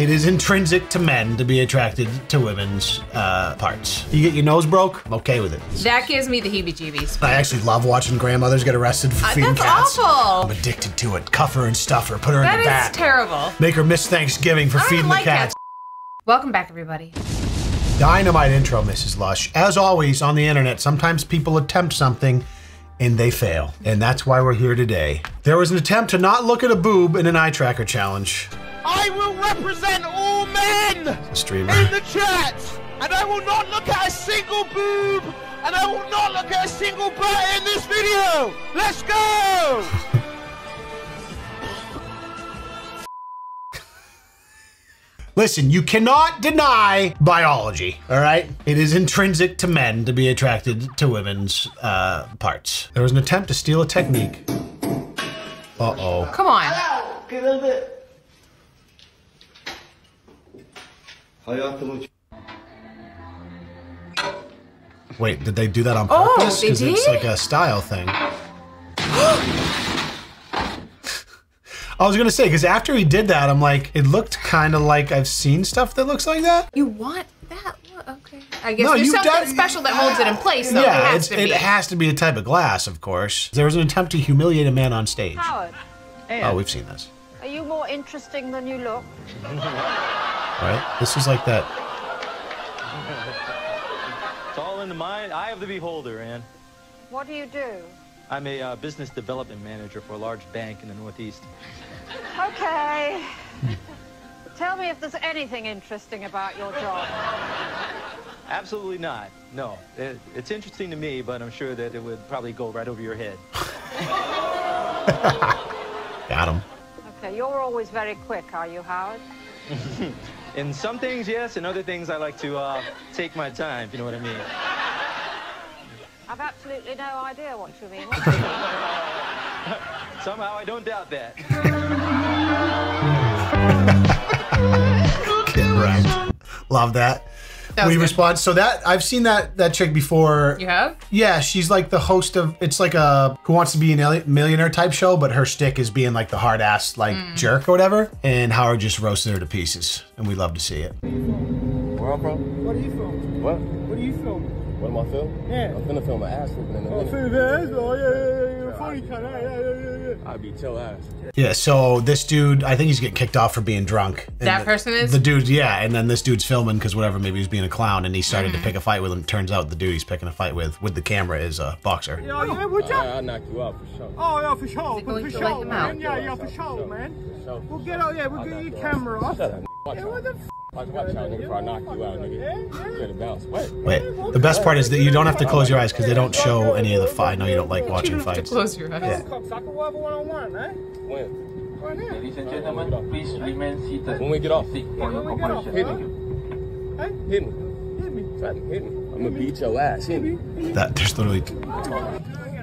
It is intrinsic to men to be attracted to women's parts. You get your nose broke, I'm okay with it. That gives me the heebie-jeebies. I actually love watching grandmothers get arrested for feeding cats. That's awful. I'm addicted to it. Cuff her and stuff her, put her in the That bat. is terrible. Make her miss Thanksgiving for feeding the cats. Welcome back, everybody. Dynamite intro, Mrs. Lush. As always, on the internet, sometimes people attempt something and they fail. And that's why we're here today. There was an attempt to not look at a boob in an eye tracker challenge. I will represent all men Streamer. in the chat, and I will not look at a single boob, and I will not look at a single butt in this video. Let's go! Listen, you cannot deny biology, all right? It is intrinsic to men to be attracted to women's parts. There was an attempt to steal a technique. Uh-oh. Come on. Get a little bit. Wait, did they do that on purpose? they did? It's like a style thing. I was gonna say, because after he did that, I'm like, it looked kind of like I've seen stuff that looks like that. You want that? Okay. I guess No, there's you something special that holds it in place, though. Yeah, it has to be a type of glass, of course. There was an attempt to humiliate a man on stage. Howard, Oh, we've seen this. are you more interesting than you look? Right? This is like that. It's all in the mind, eye of the beholder, Ann. What do you do? I'm a business development manager for a large bank in the Northeast. Okay. Tell me if there's anything interesting about your job. Absolutely not. No. It's interesting to me, but I'm sure that it would probably go right over your head. Got him. Okay, you're always very quick, are you, Howard? In some things, yes. In other things, I like to take my time, if you know what I mean. I've absolutely no idea what you mean. Somehow, I don't doubt that. Get wrecked. Love that. We respond. So that I've seen that chick before. You have? Yeah, she's like the host of. It's like a Who Wants to Be a Millionaire type show, but her shtick is being like the hard ass like jerk or whatever. And Howard just roasted her to pieces, and we love to see it. Where I'm from? What are you from? What? What are you from? What am I filming? Yeah. I'm finna film an ass whooping in a minute. Through this? Oh, yeah. Funny kind of. Yeah. I beat your ass. Yeah, so this dude, I think he's getting kicked off for being drunk. And That person is? The dude, yeah, and then this dude's filming because whatever, maybe he was being a clown, and he started to pick a fight with him. Turns out the dude he's picking a fight with the camera is a boxer. Yeah, what's up? I'll knock you out for sure. Oh, yeah, for sure. Is it going For to sure, light him man. out? Yeah, for sure, man. For sure. We'll get out, yeah, we'll get your camera off. Shut up, watch Yeah, out. what the f? Watch out, nigga, before I knock you out, nigga. Get it bounce. Wait, the best part is that you don't have to close your eyes because they don't show any of the fight. I know you don't like watching You don't have to fights. close your eyes. Yeah. Cocksucker, we'll have a one-on-one, eh? When? Right now. Ladies and gentlemen, please remain seated. When we get off. Seek for your cooperation. Hit me. Hit me. Hit me. Try to hit me. I'm gonna beat your ass. Hit me. There's literally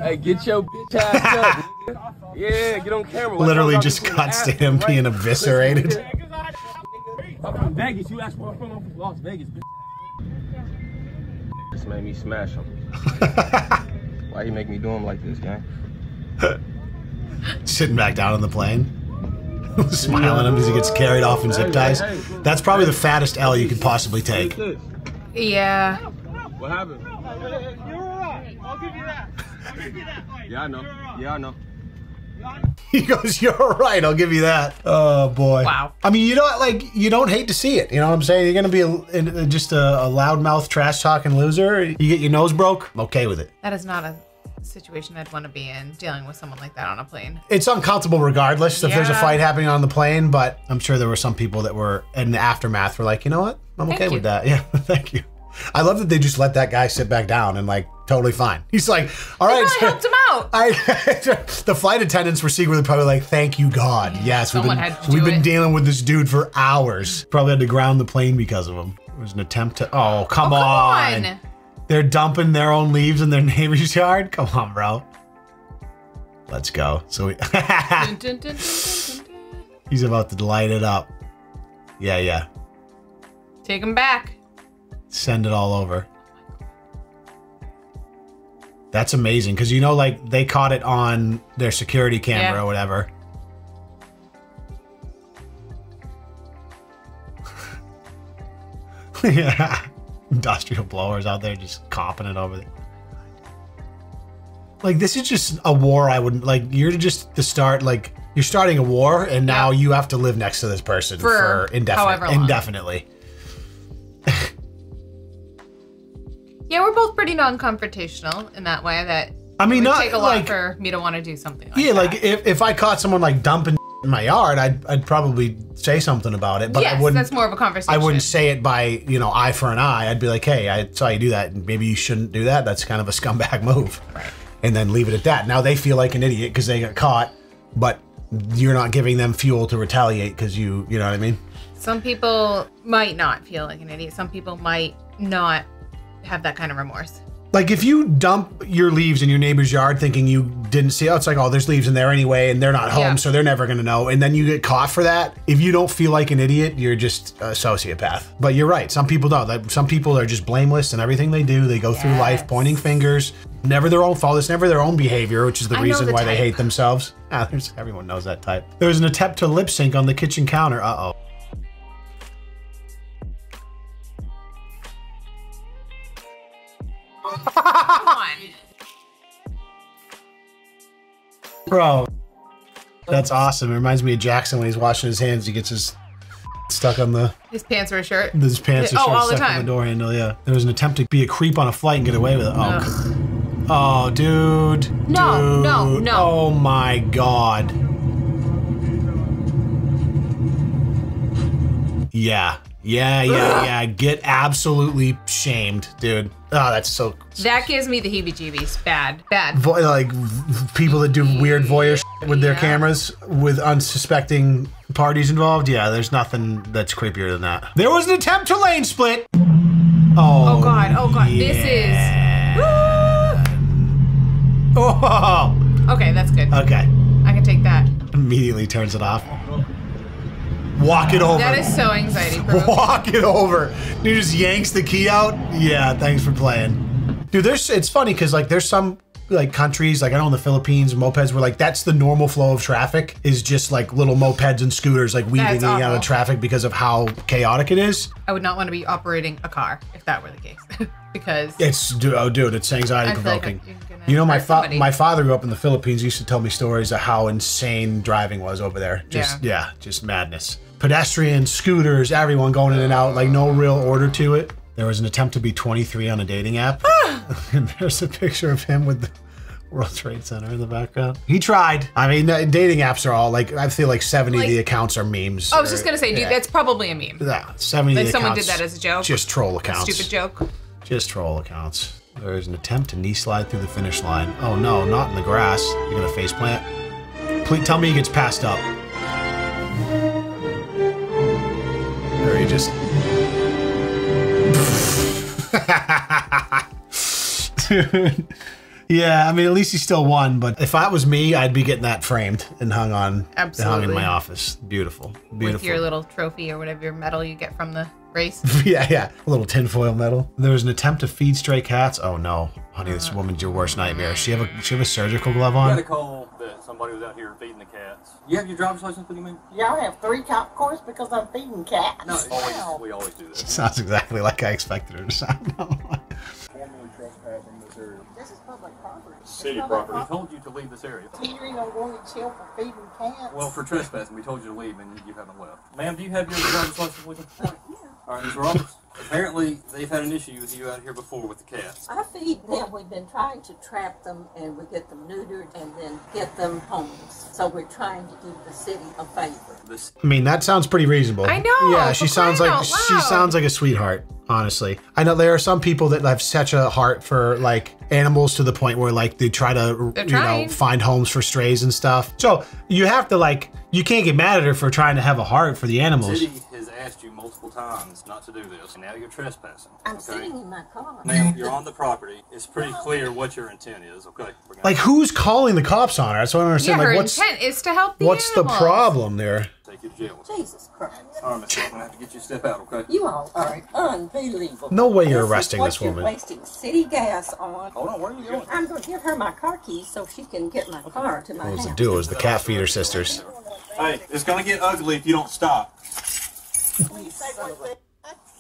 Hey, get your bitch ass up, nigga. Yeah, get on camera. literally just cuts to him being eviscerated. I'm from Vegas. You asked where I'm from Las Vegas, bitch. Just made me smash him. Why you make me do him like this, gang? Sitting back down on the plane, smiling at him as he gets carried off in zip ties. That's probably the fattest L you could possibly take. Yeah. What happened? You're alright. I'll give you that. I'll give you that. Yeah, I know. Yeah, I know. He goes, "You're all right. I'll give you that." Oh boy. Wow. I mean, you don't hate to see it. You know what I'm saying? You're gonna be just a loudmouth, trash talking loser. You get your nose broke. I'm okay with it. That is not a situation I'd want to be in, dealing with someone like that on a plane. It's uncomfortable regardless if there's a Yeah. fight happening on the plane, but I'm sure there were some people that were in the aftermath were like, you know what? I'm okay with that. Yeah, thank you. I love that they just let that guy sit back down and like totally fine. He's like, all right. I helped him out. The flight attendants were secretly probably like, thank you God. Yes, we've been dealing with this dude for hours. Probably had to ground the plane because of him. It was an attempt to, oh, come on. They're dumping their own leaves in their neighbor's yard? Come on, bro. Let's go. So he's about to light it up. Yeah. Take him back. Send it all over. That's amazing because you know, like they caught it on their security camera or whatever. Yeah. Industrial blowers out there just copping it over there. Like, this is just a war I wouldn't, like, you're just the start, like, you're starting a war, and now you have to live next to this person for indefinitely. Yeah, we're both pretty non-confrontational in that way that I mean, it would not take a lot like, for me to want to do something like yeah, that. like if I caught someone like dumping in my yard, I'd probably say something about it, but yes, I wouldn't. That's more of a conversation. I wouldn't say it by, you know, eye for an eye. I'd be like, hey, I saw you do that, and maybe you shouldn't do that. That's kind of a scumbag move, right? And then leave it at that. Now they feel like an idiot because they got caught, but you're not giving them fuel to retaliate because you know what I mean? Some people might not feel like an idiot. Some people might not have that kind of remorse. Like if you dump your leaves in your neighbor's yard thinking you didn't see, oh, it's like, oh, there's leaves in there anyway, and they're not home, so they're never gonna know. And then you get caught for that. If you don't feel like an idiot, you're just a sociopath. But you're right, some people don't. Some people are just blameless in everything they do. They go through life pointing fingers. Never their own fault. It's never their own behavior, which is the reason why they hate themselves. Everyone knows that type. There was an attempt to lip sync on the kitchen counter. Uh-oh. Come on. Bro, that's awesome. It reminds me of Jackson when he's washing his hands. He gets his stuck on the... His pants or a shirt? His pants or shirt all the stuck time. on the door handle, yeah. There was an attempt to be a creep on a flight and get away with it. Oh, dude. No, no, no. Oh my God. Yeah. Yeah. Get absolutely shamed, dude. Oh, that's so... That gives me the heebie-jeebies. Bad. Like, people that do weird voyeur shit with their cameras with unsuspecting parties involved. Yeah, there's nothing that's creepier than that. There was an attempt to lane split. Oh God. This is... Oh. Okay, that's good. Okay. I can take that. Immediately turns it off. Walk it over. That is so anxiety-provoking. Walk it over. Dude just yanks the key out. Yeah, thanks for playing. Dude, it's funny because like there's some like countries, like I know in the Philippines, mopeds where like that's the normal flow of traffic is just like little mopeds and scooters like weaving in and out of traffic because of how chaotic it is. I would not want to be operating a car if that were the case. Because it's, dude, it's anxiety provoking. Like you know, my father grew up in the Philippines. He used to tell me stories of how insane driving was over there. Just madness. Pedestrians, scooters, everyone going in and out, like no real order to it. There was an attempt to be 23 on a dating app. And there's a picture of him with the World Trade Center in the background. He tried. I mean, dating apps are all like, I feel like 70 of the accounts are memes. I was just gonna say, dude, that's probably a meme. Yeah, 70 of the accounts. Someone did that as a joke. Just troll accounts. A stupid joke. Just troll accounts. There is an attempt to knee slide through the finish line. Oh no, not in the grass. You're gonna face plant. Please tell me he gets passed up. Or he just... Dude. Yeah, I mean, at least he still won, but if I was me, I'd be getting that framed and hung hung in my office. Beautiful. With your little trophy or whatever your medal you get from the race. Yeah. A little tinfoil medal. There was an attempt to feed stray cats. Oh no, honey, this woman's your worst nightmare. She have a surgical glove on? You got a call that somebody was out here feeding the cats. You have your driver's license with you, man? Yeah, I have 3 cop cars because I'm feeding cats. No, we always do that. She sounds exactly like I expected her to sound. Formally trespassing this area. This is public property. City property. We told you to leave this area. Teetering on going to jail for feeding cats. Well, for trespassing, we told you to leave and you haven't left. Ma'am, do you have your driver's license with you? All right, Ms. Roberts. Apparently, they've had an issue with you out here before with the cats. I feed them. We've been trying to trap them, and we get them neutered and then get them homes. So we're trying to do the city a favor. I mean, that sounds pretty reasonable. I know. Yeah, she sounds like a sweetheart. Honestly, I know there are some people that have such a heart for like animals to the point where like they try to find homes for strays and stuff. So you have to like, you can't get mad at her for trying to have a heart for the animals. The city has asked you multiple times not to do this, and now you're trespassing. I'm sitting in my car. Ma'am, you're on the property. It's pretty clear what your intent is. Okay. Like who's calling the cops on her? That's what I don't understand. Yeah, like her what's intent is to help the What's animals. the problem there? Take you to jail. Jesus Christ. All right, Miss, I'm gonna have to get you to step out, okay? You all are unbelievable. No way you're arresting this You're woman. wasting city gas on. Hold on, where are you going? I'm going to give her my car keys so she can get my car to my What was house. the duo? It was the cat feeder sisters. Hey, it's gonna get ugly if you don't stop.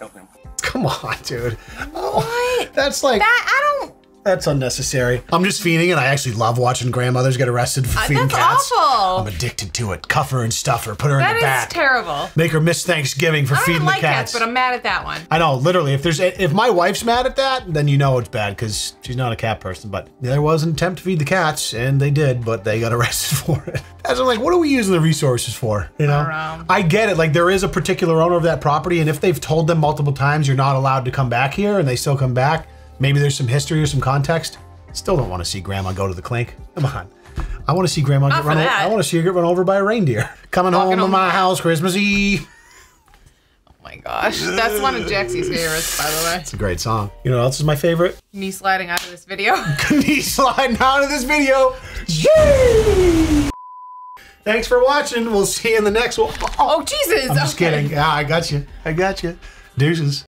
help him. Come on, dude. What? That's like... I don't... That's unnecessary. I'm just feeding, and I actually love watching grandmothers get arrested for feeding cats. That's awful. I'm addicted to it. Cuff her and stuff her. Put her in the back. That is terrible. Make her miss Thanksgiving for feeding the cats. I don't like cats, but I'm mad at that one. I know, literally. If my wife's mad at that, then you know it's bad because she's not a cat person. But there was an attempt to feed the cats, and they did, but they got arrested for it. As I'm like, what are we using the resources for? You know? I don't know. I get it. Like, there is a particular owner of that property, and if they've told them multiple times you're not allowed to come back here, and they still come back, maybe there's some history or some context. Still don't want to see Grandma go to the clink. Come on. I want to see Grandma get run over. I want to see her get run over by a reindeer. Coming home to my house Christmas Eve. Oh my gosh. That's one of Jaxie's favorites, by the way. It's a great song. You know what else is my favorite? Knee sliding out of this video. Knee sliding out of this video. Yay! Thanks for watching. We'll see you in the next one. Oh, Jesus. I'm just kidding. Ah, I got you. I got you. Deuces.